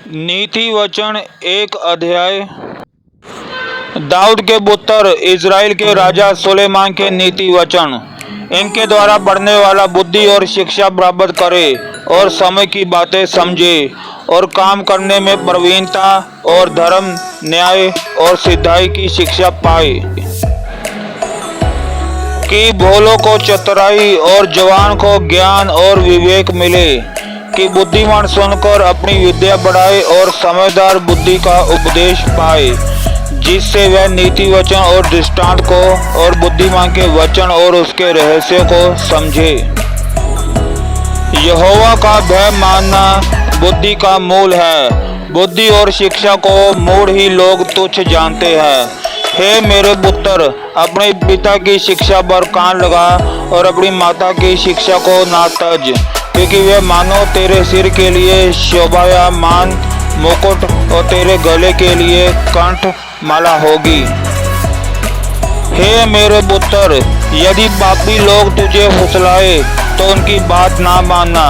नीति वचन एक अध्याय। दाऊद के पुत्र इज़राइल के राजा सुलेमान के नीति वचन। इनके द्वारा पढ़ने वाला बुद्धि और शिक्षा प्राप्त करे और समय की बातें समझे और काम करने में प्रवीणता और धर्म, न्याय और सिद्धाई की शिक्षा पाए। कि भोलों को चतुराई और जवान को ज्ञान और विवेक मिले। कि बुद्धिमान सुनकर अपनी विद्या बढ़ाए और समझदार बुद्धि का उपदेश पाए, जिससे वह नीति वचन और दृष्टांत को और बुद्धिमान के वचन और उसके रहस्य को समझे। यहोवा का भय मानना बुद्धि का मूल है। बुद्धि और शिक्षा को मूढ़ ही लोग तुच्छ जानते हैं। हे मेरे पुत्र, अपने पिता की शिक्षा पर कान लगा और अपनी माता की शिक्षा को ना तज, क्योंकि वे मानो तेरे सिर के लिए शोभायमान मुकुट और तेरे गले के लिए कंठ माला होगी। हे मेरे पुत्र, यदि पापी लोग तुझे फुसलाए तो उनकी बात ना मानना।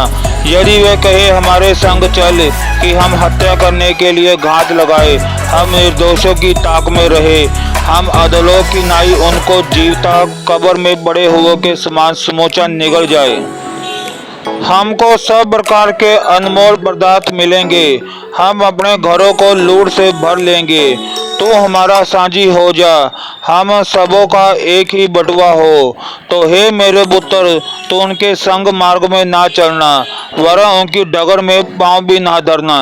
यदि वे कहे हमारे संग चल कि हम हत्या करने के लिए घात लगाए, हम निर्दोषों की ताक में रहे, हम अधलों की नाई उनको जीवता कब्र में बड़े हुओं के समान समूचा निगल जाए। हमको सब प्रकार के अनमोल पदार्थ मिलेंगे, हम अपने घरों को लूट से भर लेंगे। तू हमारा साझी हो जा, हम सबों का एक ही बटुआ हो। तो हे मेरे पुत्र, तू उनके संग मार्ग में ना चलना, वरन उनकी डगर में पांव भी ना धरना,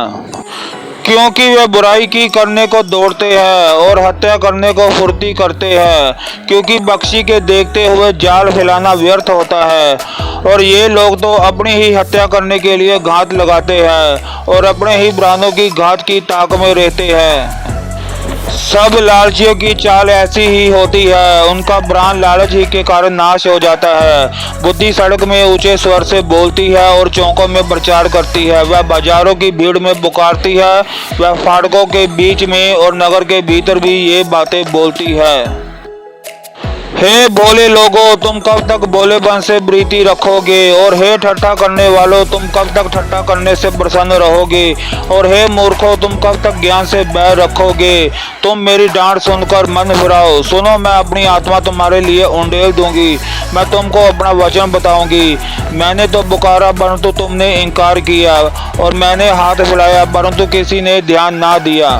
क्योंकि वे बुराई की करने को दौड़ते हैं और हत्या करने को फुर्ती करते हैं। क्योंकि पक्षी के देखते हुए जाल फैलाना व्यर्थ होता है, और ये लोग तो अपनी ही हत्या करने के लिए घात लगाते हैं और अपने ही प्राणों की घात की ताक में रहते हैं। सब लालचियों की चाल ऐसी ही होती है, उनका प्राण लालच ही के कारण नाश हो जाता है। बुद्धि सड़क में ऊंचे स्वर से बोलती है और चौकों में प्रचार करती है। वह बाजारों की भीड़ में पुकारती है, वह फाटकों के बीच में और नगर के भीतर भी ये बातें बोलती है। हे भोले लोगों, तुम कब तक भोलेपन से प्रीति रखोगे? और हे ठट्ठा करने वालों, तुम कब तक ठट्ठा करने से प्रसन्न रहोगे? और हे मूर्खों, तुम कब तक ज्ञान से बैर रखोगे? तुम मेरी डांट सुनकर मन फिराओ। सुनो, मैं अपनी आत्मा तुम्हारे लिए उंडेल दूंगी, मैं तुमको अपना वचन बताऊंगी। मैंने तो पुकारा परंतु तुमने इनकार किया, और मैंने हाथ फैलाया परंतु किसी ने ध्यान ना दिया।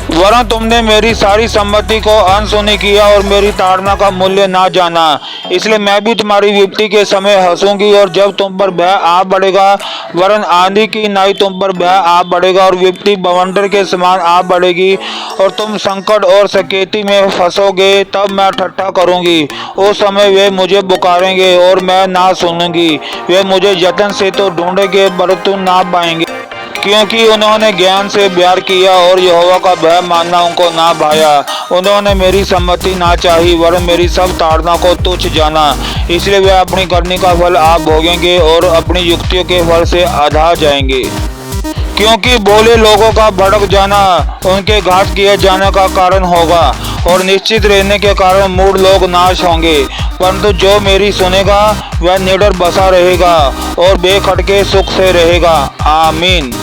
वरन तुमने मेरी सारी सम्मति को अनसुनी किया और मेरी ताड़ना का मूल्य ना जाना। इसलिए मैं भी तुम्हारी विपत्ति के समय हंसूंगी, और जब तुम पर भय आ बढ़ेगा, वरन आंधी की नाई तुम पर भय आ बढ़ेगा और विपत्ति बवंडर के समान आ बढ़ेगी, और तुम संकट और सकेती में फंसोगे, तब मैं ठट्ठा करूंगी। उस समय वे मुझे पुकारेंगे और मैं ना सुनूंगी। वे मुझे यत्न से तो ढूंढेंगे परंतु ना पाएंगे, क्योंकि उन्होंने ज्ञान से प्यार किया और यहोवा का भय मानना उनको ना भाया। उन्होंने मेरी सम्मति ना चाही, वरन मेरी सब ताड़ना को तुच्छ जाना। इसलिए वे अपनी करनी का फल आप भोगेंगे और अपनी युक्तियों के फल से आधा जाएंगे। क्योंकि भोले लोगों का भड़क जाना उनके घात किए जाने का कारण होगा, और निश्चित रहने के कारण मूढ़ लोग नाश होंगे। परंतु जो मेरी सुनेगा वह निडर बसा रहेगा और बेखटके सुख से रहेगा। आमीन।